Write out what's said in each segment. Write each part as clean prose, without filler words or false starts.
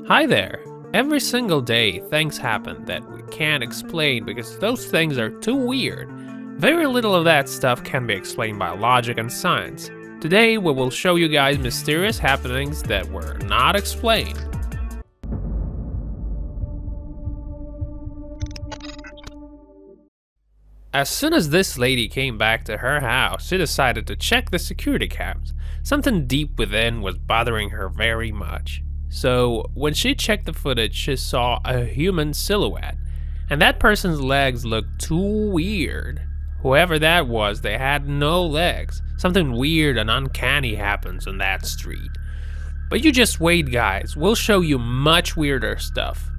Hi there! Every single day, things happen that we can't explain because those things are too weird. Very little of that stuff can be explained by logic and science. Today, we will show you guys mysterious happenings that were not explained. As soon as this lady came back to her house, she decided to check the security cams. Something deep within was bothering her very much. So, when she checked the footage, she saw a human silhouette, and that person's legs looked too weird. Whoever that was, they had no legs. Something weird and uncanny happens on that street. But you just wait, guys, we'll show you much weirder stuff.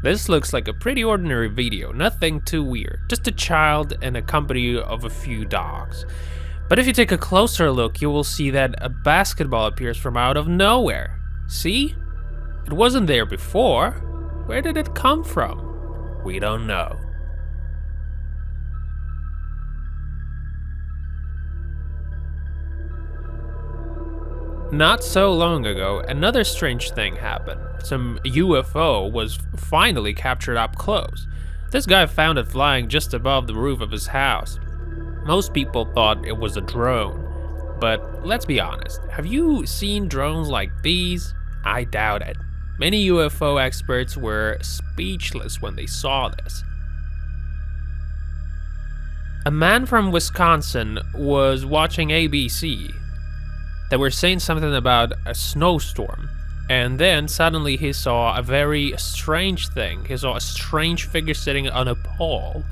This looks like a pretty ordinary video, nothing too weird, just a child and a company of a few dogs. But if you take a closer look, you will see that a basketball appears from out of nowhere. See? It wasn't there before. Where did it come from? We don't know. Not so long ago, another strange thing happened. Some UFO was finally captured up close. This guy found it flying just above the roof of his house. Most people thought it was a drone, but let's be honest, have you seen drones like these? I doubt it. Many UFO experts were speechless when they saw this. A man from Wisconsin was watching ABC. They were saying something about a snowstorm, and then suddenly he saw a very strange thing. He saw a strange figure sitting on a pole.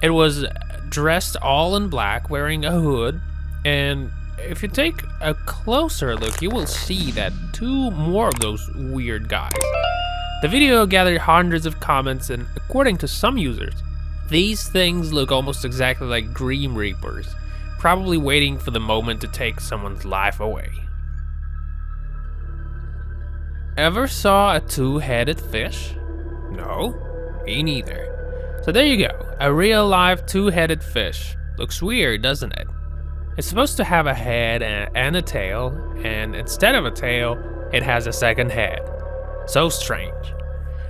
It was dressed all in black, wearing a hood, and if you take a closer look, you will see that two more of those weird guys. The video gathered hundreds of comments, and according to some users, these things look almost exactly like Grim Reapers, probably waiting for the moment to take someone's life away. Ever saw a two-headed fish? No? Me neither. So there you go, a real live two-headed fish. Looks weird, doesn't it? It's supposed to have a head and a tail, and instead of a tail, it has a second head. So strange.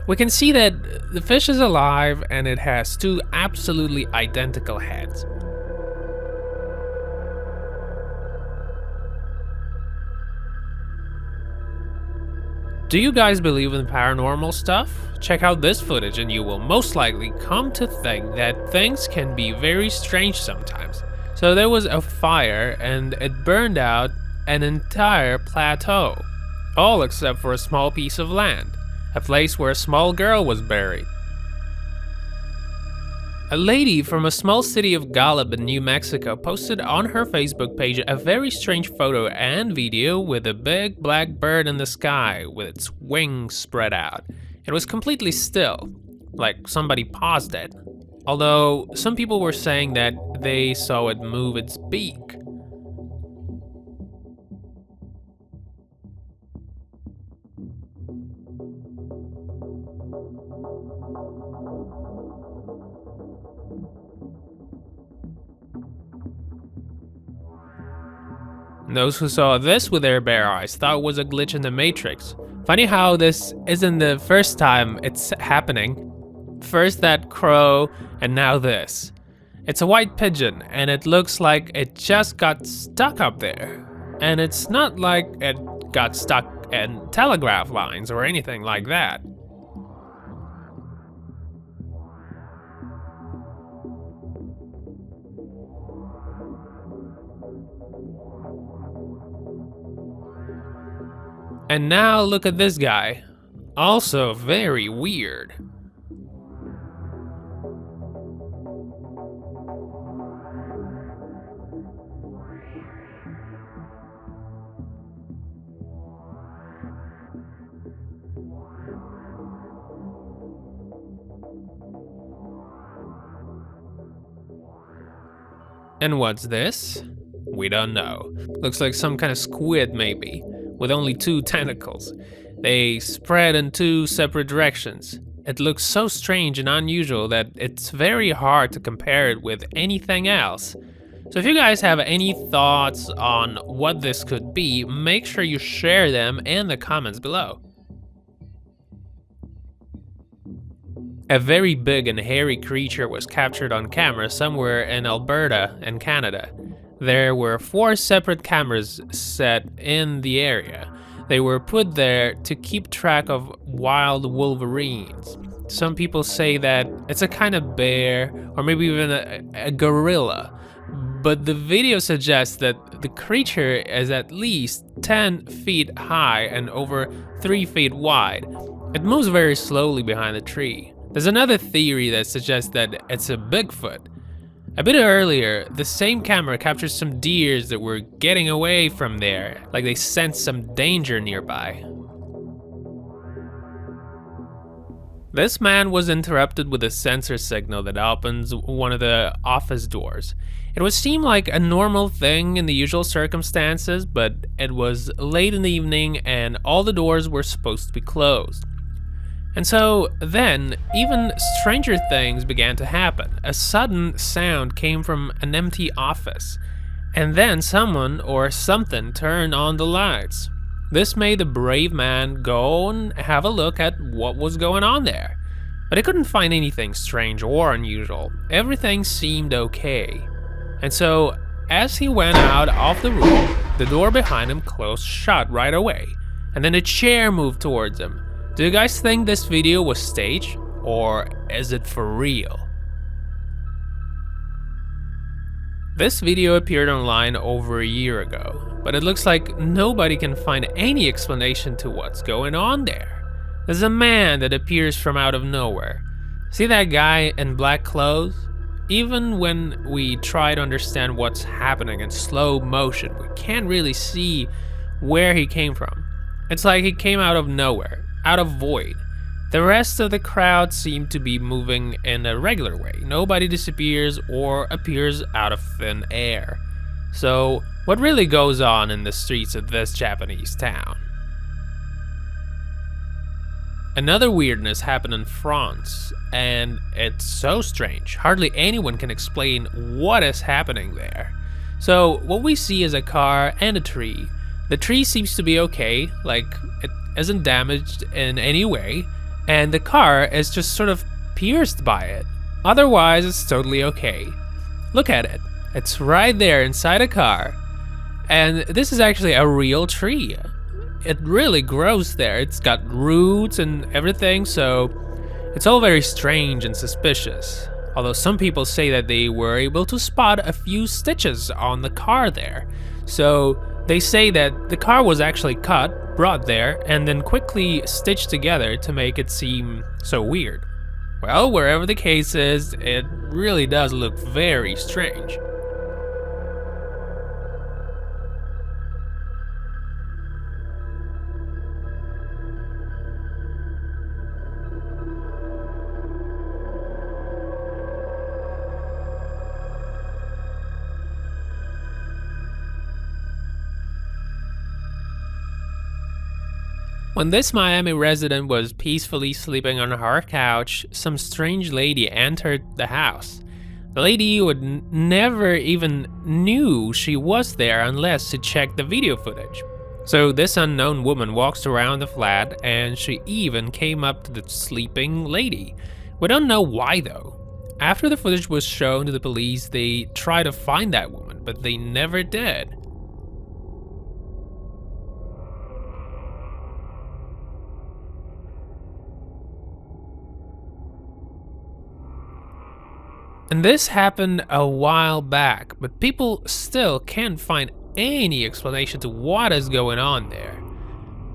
We can see that the fish is alive and it has two absolutely identical heads. Do you guys believe in paranormal stuff? Check out this footage and you will most likely come to think that things can be very strange sometimes. So there was a fire and it burned out an entire plateau, all except for a small piece of land, a place where a small girl was buried. A lady from a small city of Gallup in New Mexico posted on her Facebook page a very strange photo and video with a big black bird in the sky with its wings spread out. It was completely still, like somebody paused it. Although some people were saying that they saw it move its beak. Those who saw this with their bare eyes thought it was a glitch in the Matrix. Funny how this isn't the first time it's happening. First that crow, and now this. It's a white pigeon, and it looks like it just got stuck up there. And it's not like it got stuck in telegraph lines or anything like that. And now look at this guy. Also very weird. And what's this? We don't know. Looks like some kind of squid maybe, with only two tentacles. They spread in two separate directions. It looks so strange and unusual that it's very hard to compare it with anything else. So if you guys have any thoughts on what this could be, make sure you share them in the comments below. A very big and hairy creature was captured on camera somewhere in Alberta in Canada. There were 4 separate cameras set in the area. They were put there to keep track of wild wolverines. Some people say that it's a kind of bear or maybe even a gorilla, but the video suggests that the creature is at least 10 feet high and over 3 feet wide. It moves very slowly behind the tree. There's another theory that suggests that it's a Bigfoot. A bit earlier, the same camera captured some deers that were getting away from there, like they sensed some danger nearby. This man was interrupted with a sensor signal that opens one of the office doors. It would seem like a normal thing in the usual circumstances, but it was late in the evening and all the doors were supposed to be closed. And so then, even stranger things began to happen. A sudden sound came from an empty office, and then someone or something turned on the lights. This made the brave man go and have a look at what was going on there. But he couldn't find anything strange or unusual. Everything seemed okay. And so, as he went out of the room, the door behind him closed shut right away, and then a chair moved towards him. Do you guys think this video was staged, or is it for real? This video appeared online over a year ago, but it looks like nobody can find any explanation to what's going on there. There's a man that appears from out of nowhere. See that guy in black clothes? Even when we try to understand what's happening in slow motion, we can't really see where he came from. It's like he came out of nowhere. Out of void. The rest of the crowd seemed to be moving in a regular way. Nobody disappears or appears out of thin air. So, what really goes on in the streets of this Japanese town? Another weirdness happened in France, and it's so strange. Hardly anyone can explain what is happening there. So, what we see is a car and a tree. The tree seems to be okay, like it isn't damaged in any way, and the car is just sort of pierced by it. Otherwise, it's totally okay. Look at it. It's right there inside a car. And this is actually a real tree. It really grows there. It's got roots and everything, so it's all very strange and suspicious. Although some people say that they were able to spot a few stitches on the car there. So they say that the car was actually cut, brought there, and then quickly stitched together to make it seem so weird. Well, wherever the case is, it really does look very strange. When this Miami resident was peacefully sleeping on her couch, some strange lady entered the house. The lady would never even knew she was there unless she checked the video footage. So this unknown woman walks around the flat and she even came up to the sleeping lady. We don't know why though. After the footage was shown to the police, they tried to find that woman, but they never did. And this happened a while back, but people still can't find any explanation to what is going on there.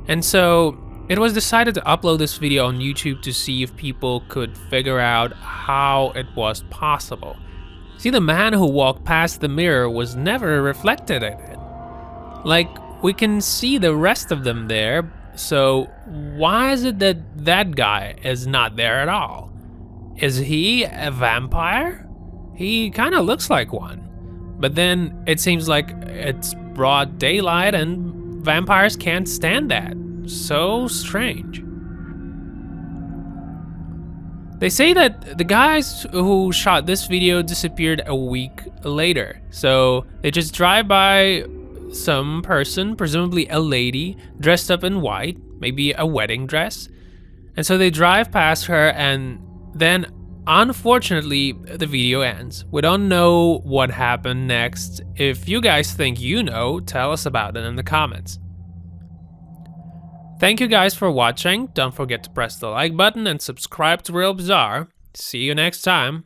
And so it was decided to upload this video on YouTube to see if people could figure out how it was possible. See, the man who walked past the mirror was never reflected in it. Like, we can see the rest of them there, so why is it that that guy is not there at all? Is he a vampire? He kind of looks like one. But then it seems like it's broad daylight and vampires can't stand that. So strange. They say that the guys who shot this video disappeared a week later. So they just drive by some person, presumably a lady, dressed up in white, maybe a wedding dress. And so they drive past her, and then unfortunately the video ends. We don't know what happened next. If you guys think you know, tell us about it in the comments. Thank you guys for watching. Don't forget to press the like button and subscribe to Real Bizarre. See you next time.